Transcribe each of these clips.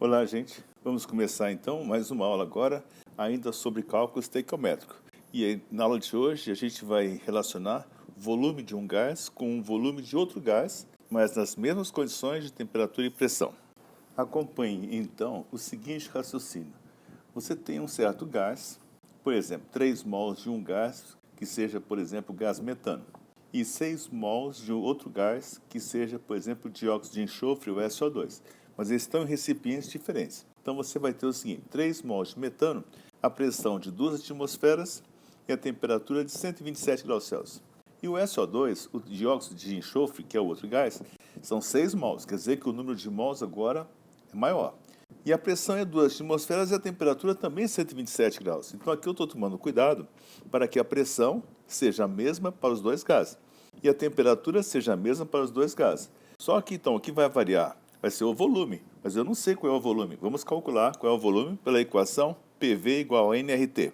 Olá, gente. Vamos começar então mais uma aula agora, ainda sobre cálculo estequiométrico. E aí, na aula de hoje a gente vai relacionar o volume de um gás com o volume de outro gás, mas nas mesmas condições de temperatura e pressão. Acompanhe então o seguinte raciocínio. Você tem um certo gás, por exemplo, 3 mols de um gás que seja, por exemplo, gás metano, e 6 mols de outro gás que seja, por exemplo, dióxido de enxofre, ou SO2. Mas eles estão em recipientes diferentes. Então você vai ter o seguinte: 3 mols de metano, a pressão de 2 atmosferas e a temperatura de 127 graus Celsius. E o SO2, o dióxido de enxofre, que é o outro gás, são 6 mols, quer dizer que o número de mols agora é maior. E a pressão é 2 atmosferas e a temperatura também é 127 graus. Então aqui eu estou tomando cuidado para que a pressão seja a mesma para os dois gases e a temperatura seja a mesma para os dois gases. Só que então o que vai variar vai ser o volume, mas eu não sei qual é o volume. Vamos calcular qual é o volume pela equação PV igual a nRT.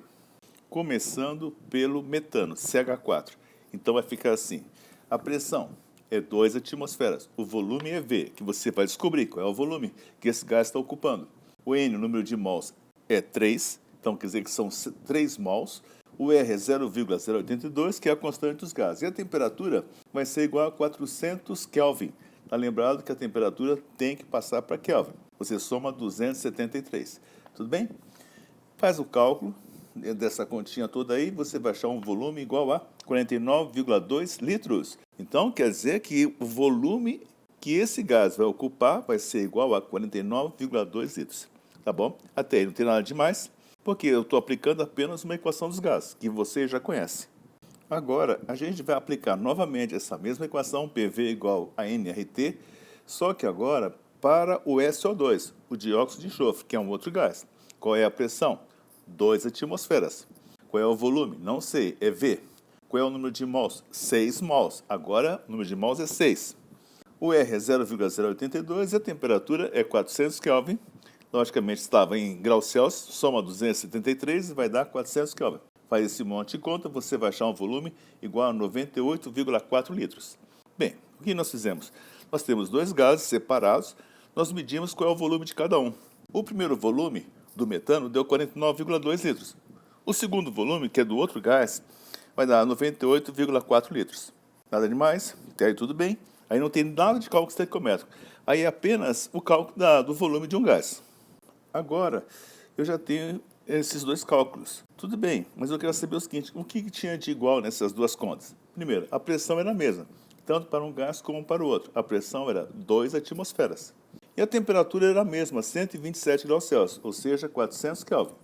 Começando pelo metano, CH4. Então vai ficar assim: a pressão é 2 atmosferas, o volume é V, que você vai descobrir qual é o volume que esse gás está ocupando. O N, o número de mols, é 3, então quer dizer que são 3 mols. O R é 0,082, que é a constante dos gases. E a temperatura vai ser igual a 400 Kelvin. Está lembrado que a temperatura tem que passar para Kelvin. Você soma 273. Tudo bem? Faz o cálculo dessa continha toda aí, você vai achar um volume igual a 49,2 litros. Então, quer dizer que o volume que esse gás vai ocupar vai ser igual a 49,2 litros. Tá bom? Até aí não tem nada demais, porque eu estou aplicando apenas uma equação dos gases, que você já conhece. Agora, a gente vai aplicar novamente essa mesma equação, PV igual a nRT, só que agora para o SO2, o dióxido de enxofre, que é um outro gás. Qual é a pressão? 2 atmosferas. Qual é o volume? Não sei, é V. Qual é o número de mols? 6 mols. Agora, o número de mols é 6. O R é 0,082 e a temperatura é 400 Kelvin. Logicamente, estava em graus Celsius, soma 273 e vai dar 400 Kelvin. Faz esse monte de conta, você vai achar um volume igual a 98,4 litros. Bem, o que nós fizemos? Nós temos dois gases separados, nós medimos qual é o volume de cada um. O primeiro volume do metano deu 49,2 litros. O segundo volume, que é do outro gás, vai dar 98,4 litros. Nada demais, até aí tudo bem. Aí não tem nada de cálculo estequiométrico. Aí é apenas o cálculo do volume de um gás. Agora, eu já tenho esses dois cálculos. Tudo bem, mas eu quero saber o seguinte: o que tinha de igual nessas duas contas? Primeiro, a pressão era a mesma, tanto para um gás como para o outro. A pressão era 2 atmosferas. E a temperatura era a mesma, 127 graus Celsius, ou seja, 400 Kelvin.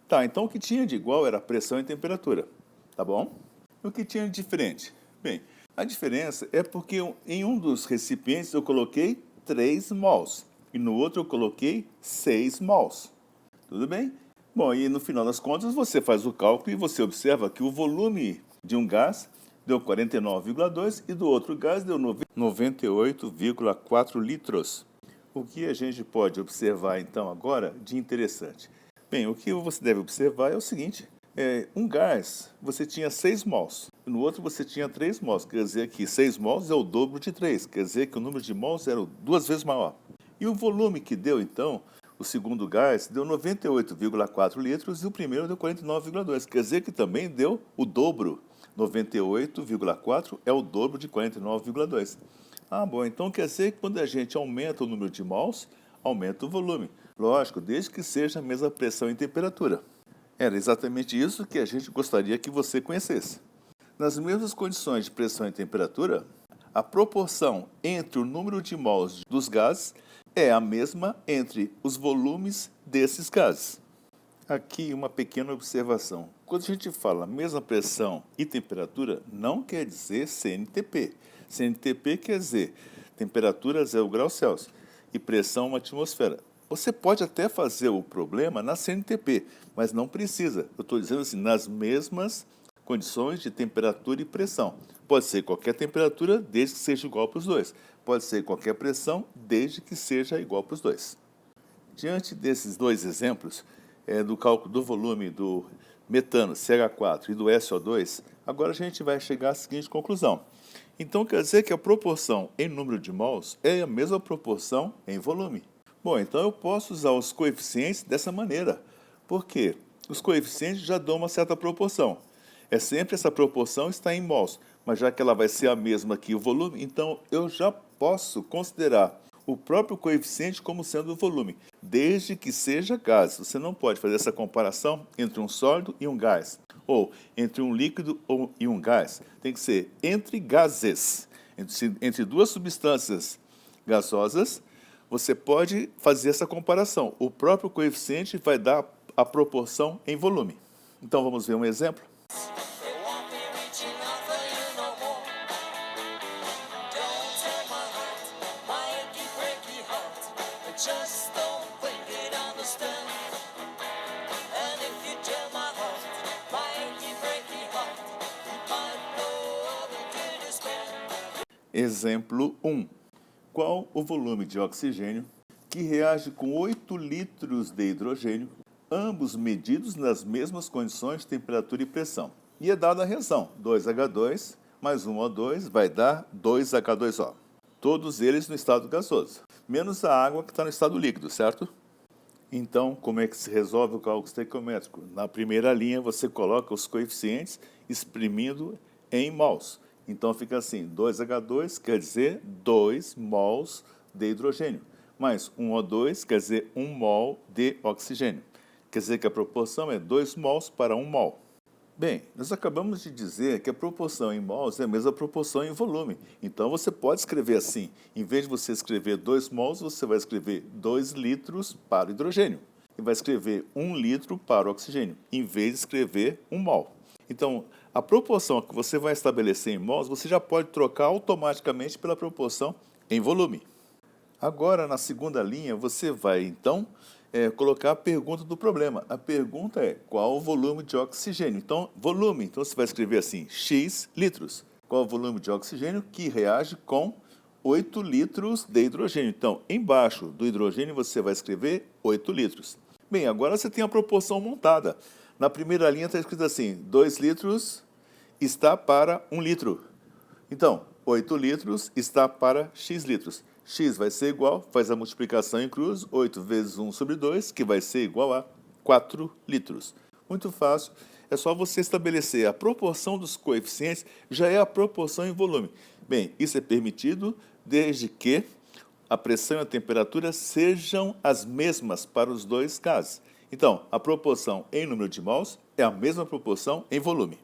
Tá, então o que tinha de igual era a pressão e temperatura, tá bom? E o que tinha de diferente? Bem, a diferença é porque em um dos recipientes eu coloquei 3 mols e no outro eu coloquei 6 mols. Tudo bem? Bom, e no final das contas você faz o cálculo e você observa que o volume de um gás deu 49,2 e do outro gás deu 98,4 litros. O que a gente pode observar, então, agora de interessante? Bem, o que você deve observar é o seguinte: um gás, você tinha 6 mols, e no outro você tinha 3 mols, quer dizer que 6 mols é o dobro de 3, quer dizer que o número de mols era 2 vezes maior. E o volume que deu, então, o segundo gás, deu 98,4 litros e o primeiro deu 49,2, quer dizer que também deu o dobro. 98,4 é o dobro de 49,2. Ah, bom, então quer dizer que quando a gente aumenta o número de mols, aumenta o volume. Lógico, desde que seja a mesma pressão e temperatura. Era exatamente isso que a gente gostaria que você conhecesse. Nas mesmas condições de pressão e temperatura, a proporção entre o número de mols dos gases é a mesma entre os volumes desses gases. Aqui uma pequena observação. Quando a gente fala mesma pressão e temperatura, não quer dizer CNTP. CNTP quer dizer temperatura 0 graus Celsius e pressão 1 atmosfera. Você pode até fazer o problema na CNTP, mas não precisa. Eu estou dizendo assim, nas mesmas condições de temperatura e pressão. Pode ser qualquer temperatura, desde que seja igual para os dois. Pode ser qualquer pressão, desde que seja igual para os dois. Diante desses dois exemplos, do cálculo do volume do metano, CH4, e do SO2, agora a gente vai chegar à seguinte conclusão. Então, quer dizer que a proporção em número de mols é a mesma proporção em volume. Bom, então eu posso usar os coeficientes dessa maneira. Por quê? Os coeficientes já dão uma certa proporção. É sempre essa proporção está em mols, mas já que ela vai ser a mesma que o volume, então eu já posso considerar o próprio coeficiente como sendo o volume, desde que seja gás. Você não pode fazer essa comparação entre um sólido e um gás, ou entre um líquido e um gás. Tem que ser entre gases, entre duas substâncias gasosas. Você pode fazer essa comparação. O próprio coeficiente vai dar a proporção em volume. Então vamos ver um exemplo. Exemplo 1. Qual o volume de oxigênio que reage com 8 litros de hidrogênio, ambos medidos nas mesmas condições de temperatura e pressão? E é dada a reação, 2H2 mais 1O2 vai dar 2H2O. Todos eles no estado gasoso, menos a água que está no estado líquido, certo? Então, como é que se resolve o cálculo estequiométrico? Na primeira linha, você coloca os coeficientes exprimindo em mols. Então, fica assim, 2H2 quer dizer 2 mols de hidrogênio, mais 1O2 quer dizer 1 mol de oxigênio. Quer dizer que a proporção é 2 mols para 1 mol. Bem, nós acabamos de dizer que a proporção em mols é a mesma proporção em volume. Então, você pode escrever assim. Em vez de você escrever 2 mols, você vai escrever 2 litros para o hidrogênio. E vai escrever 1 litro para o oxigênio, em vez de escrever 1 mol. Então, a proporção que você vai estabelecer em mols, você já pode trocar automaticamente pela proporção em volume. Agora, na segunda linha, você vai, então, colocar a pergunta do problema. A pergunta é, qual o volume de oxigênio? Então, volume. Então, você vai escrever assim, X litros. Qual o volume de oxigênio que reage com 8 litros de hidrogênio? Então, embaixo do hidrogênio, você vai escrever 8 litros. Bem, agora você tem a proporção montada. Na primeira linha está escrito assim, 2 litros está para 1 litro. Então, 8 litros está para X litros. X vai ser igual, faz a multiplicação em cruz, 8 vezes 1 sobre 2, que vai ser igual a 4 litros. Muito fácil, é só você estabelecer a proporção dos coeficientes, já é a proporção em volume. Bem, isso é permitido desde que a pressão e a temperatura sejam as mesmas para os dois gases. Então, a proporção em número de mols é a mesma proporção em volume.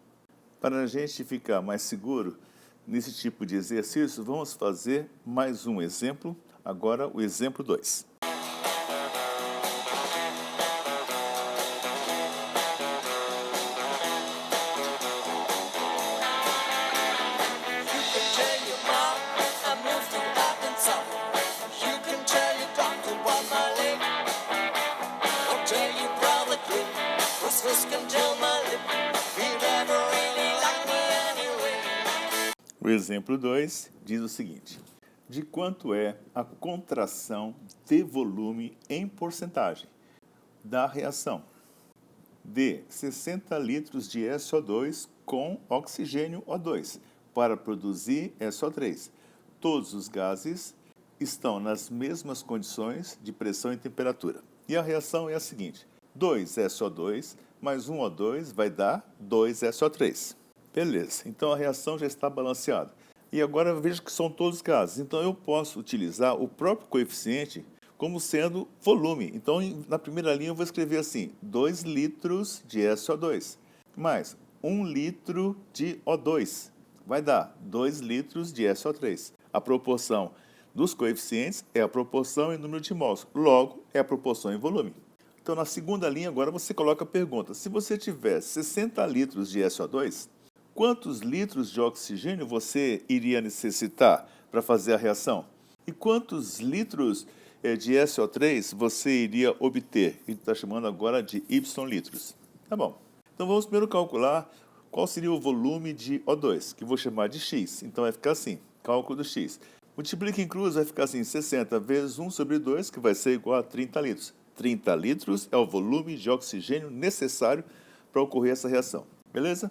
Para a gente ficar mais seguro nesse tipo de exercício, vamos fazer mais um exemplo. Agora, o exemplo 2. O exemplo 2 diz o seguinte: de quanto é a contração de volume em porcentagem da reação de 60 litros de SO2 com oxigênio O2 para produzir SO3. Todos os gases estão nas mesmas condições de pressão e temperatura. E a reação é a seguinte: 2SO2 mais 1O2 vai dar 2SO3. Beleza, então a reação já está balanceada. E agora veja que são todos gases. Então eu posso utilizar o próprio coeficiente como sendo volume. Então na primeira linha eu vou escrever assim, 2 litros de SO2 mais 1 litro de O2 vai dar 2 litros de SO3. A proporção dos coeficientes é a proporção em número de mols, logo é a proporção em volume. Então na segunda linha agora você coloca a pergunta, se você tiver 60 litros de SO2, quantos litros de oxigênio você iria necessitar para fazer a reação? E quantos litros de SO3 você iria obter? A gente está chamando agora de Y litros. Tá bom. Então vamos primeiro calcular qual seria o volume de O2, que vou chamar de X. Então vai ficar assim, cálculo do X. Multiplica em cruz, vai ficar assim, 60 vezes 1 sobre 2, que vai ser igual a 30 litros. 30 litros é o volume de oxigênio necessário para ocorrer essa reação. Beleza?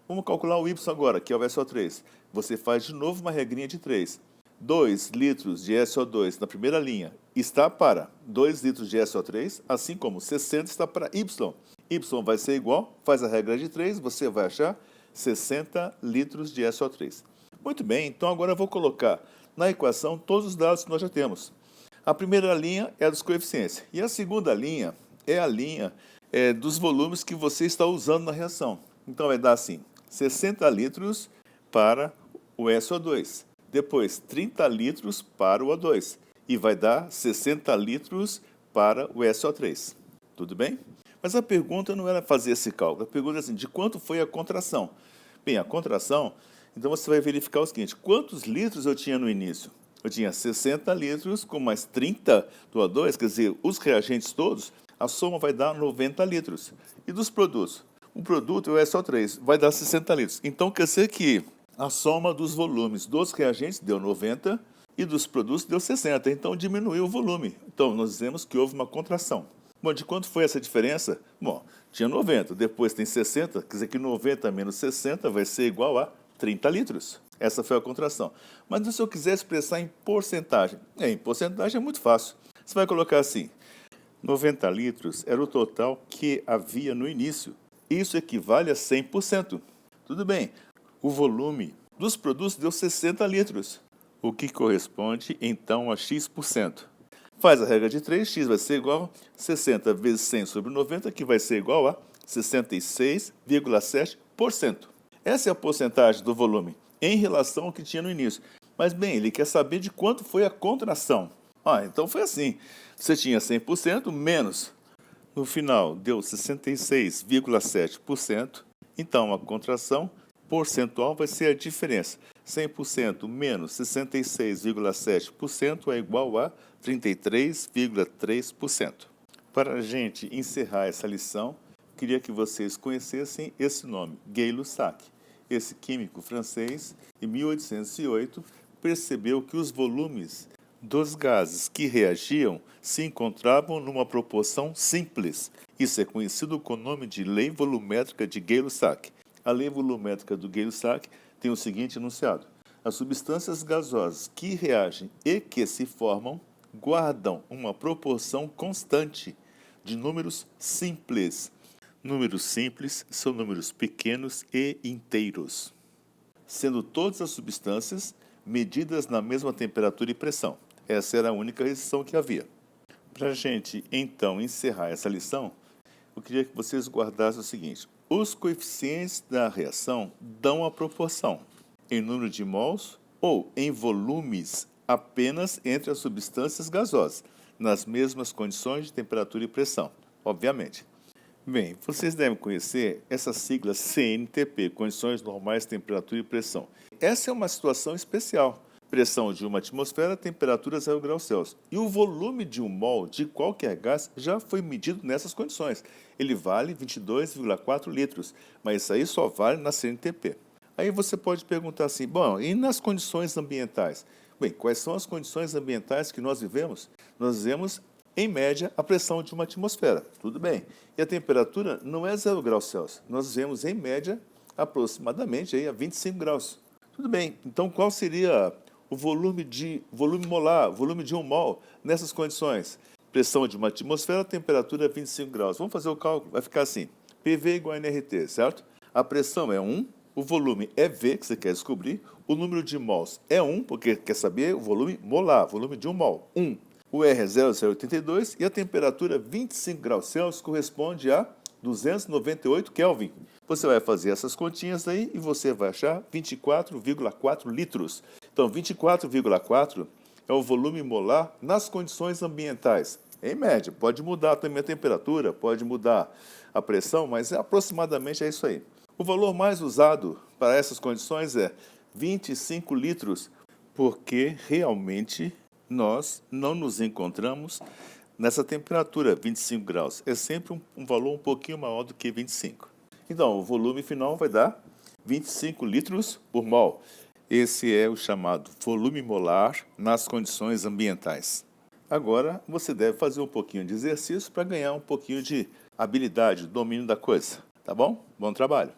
Vamos calcular o Y agora, que é o SO3. Você faz de novo uma regrinha de 3. 2 litros de SO2 na primeira linha está para 2 litros de SO3, assim como 60 está para Y. Y vai ser igual, faz a regra de 3, você vai achar 60 litros de SO3. Muito bem, então agora eu vou colocar na equação todos os dados que nós já temos. A primeira linha é a dos coeficientes e a segunda linha é a linha dos volumes que você está usando na reação. Então vai dar assim, 60 litros para o SO2, depois 30 litros para o O2 e vai dar 60 litros para o SO3. Tudo bem? Mas a pergunta não era fazer esse cálculo, a pergunta é assim, de quanto foi a contração? Bem, a contração, então você vai verificar o seguinte, quantos litros eu tinha no início? Eu tinha 60 litros com mais 30 do O2, quer dizer, os reagentes todos, a soma vai dar 90 litros. E dos produtos? O produto é o SO3, vai dar 60 litros. Então, quer dizer que a soma dos volumes dos reagentes deu 90 e dos produtos deu 60. Então, diminuiu o volume. Então, nós dizemos que houve uma contração. Bom, de quanto foi essa diferença? Bom, tinha 90, depois tem 60, quer dizer que 90 menos 60 vai ser igual a 30 litros. Essa foi a contração. Mas se eu quiser expressar em porcentagem, em porcentagem é muito fácil. Você vai colocar assim, 90 litros era o total que havia no início. Isso equivale a 100%. Tudo bem, o volume dos produtos deu 60 litros, o que corresponde então a X%. Faz a regra de 3, X vai ser igual a 60 vezes 100 sobre 90, que vai ser igual a 66,7%. Essa é a porcentagem do volume em relação ao que tinha no início. Mas, bem, ele quer saber de quanto foi a contração. Então foi assim. Você tinha 100% menos. No final, deu 66,7%. Então, a contração percentual vai ser a diferença. 100% menos 66,7% é igual a 33,3%. Para a gente encerrar essa lição, queria que vocês conhecessem esse nome, Gay-Lussac. Esse químico francês, em 1808, percebeu que os volumes dos gases que reagiam se encontravam numa proporção simples. Isso é conhecido com o nome de Lei Volumétrica de Gay-Lussac. A Lei Volumétrica do Gay-Lussac tem o seguinte enunciado. As substâncias gasosas que reagem e que se formam guardam uma proporção constante de números simples. Números simples são números pequenos e inteiros, sendo todas as substâncias medidas na mesma temperatura e pressão. Essa era a única restrição que havia. Para a gente, então, encerrar essa lição, eu queria que vocês guardassem o seguinte. Os coeficientes da reação dão a proporção em número de mols ou em volumes apenas entre as substâncias gasosas, nas mesmas condições de temperatura e pressão, obviamente. Bem, vocês devem conhecer essa sigla CNTP, Condições Normais de Temperatura e Pressão. Essa é uma situação especial. Pressão de uma atmosfera, temperatura 0 graus Celsius. E o volume de um mol de qualquer gás já foi medido nessas condições. Ele vale 22,4 litros, mas isso aí só vale na CNTP. Aí você pode perguntar assim, bom, e nas condições ambientais? Bem, quais são as condições ambientais que nós vivemos? Nós vivemos, em média, a pressão de uma atmosfera. Tudo bem. E a temperatura não é 0 graus Celsius. Nós vivemos, em média, aproximadamente aí, a 25 graus. Tudo bem. Então, qual seria o volume molar, volume de um mol nessas condições? Pressão de uma atmosfera, temperatura 25 graus. Vamos fazer o cálculo. Vai ficar assim. PV igual a nRT, certo? A pressão é 1, o volume é V, que você quer descobrir, o número de mols é 1, porque quer saber o volume molar, volume de um mol, 1. O R é 0,082 e a temperatura 25 graus Celsius corresponde a 298 Kelvin. Você vai fazer essas continhas aí e você vai achar 24,4 litros. Então, 24,4 é o volume molar nas condições ambientais. Em média, pode mudar também a temperatura, pode mudar a pressão, mas aproximadamente é isso aí. O valor mais usado para essas condições é 25 litros, porque realmente nós não nos encontramos nessa temperatura, 25 graus. É sempre um valor um pouquinho maior do que 25. Então, o volume final vai dar 25 litros por mol. Esse é o chamado volume molar nas condições ambientais. Agora, você deve fazer um pouquinho de exercício para ganhar um pouquinho de habilidade, domínio da coisa. Tá bom? Bom trabalho!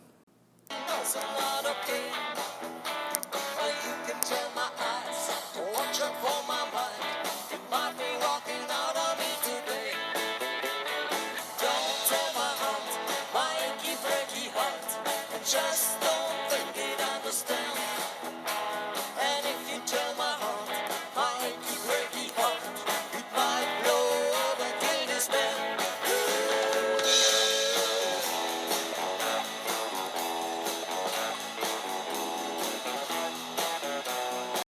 Oh, just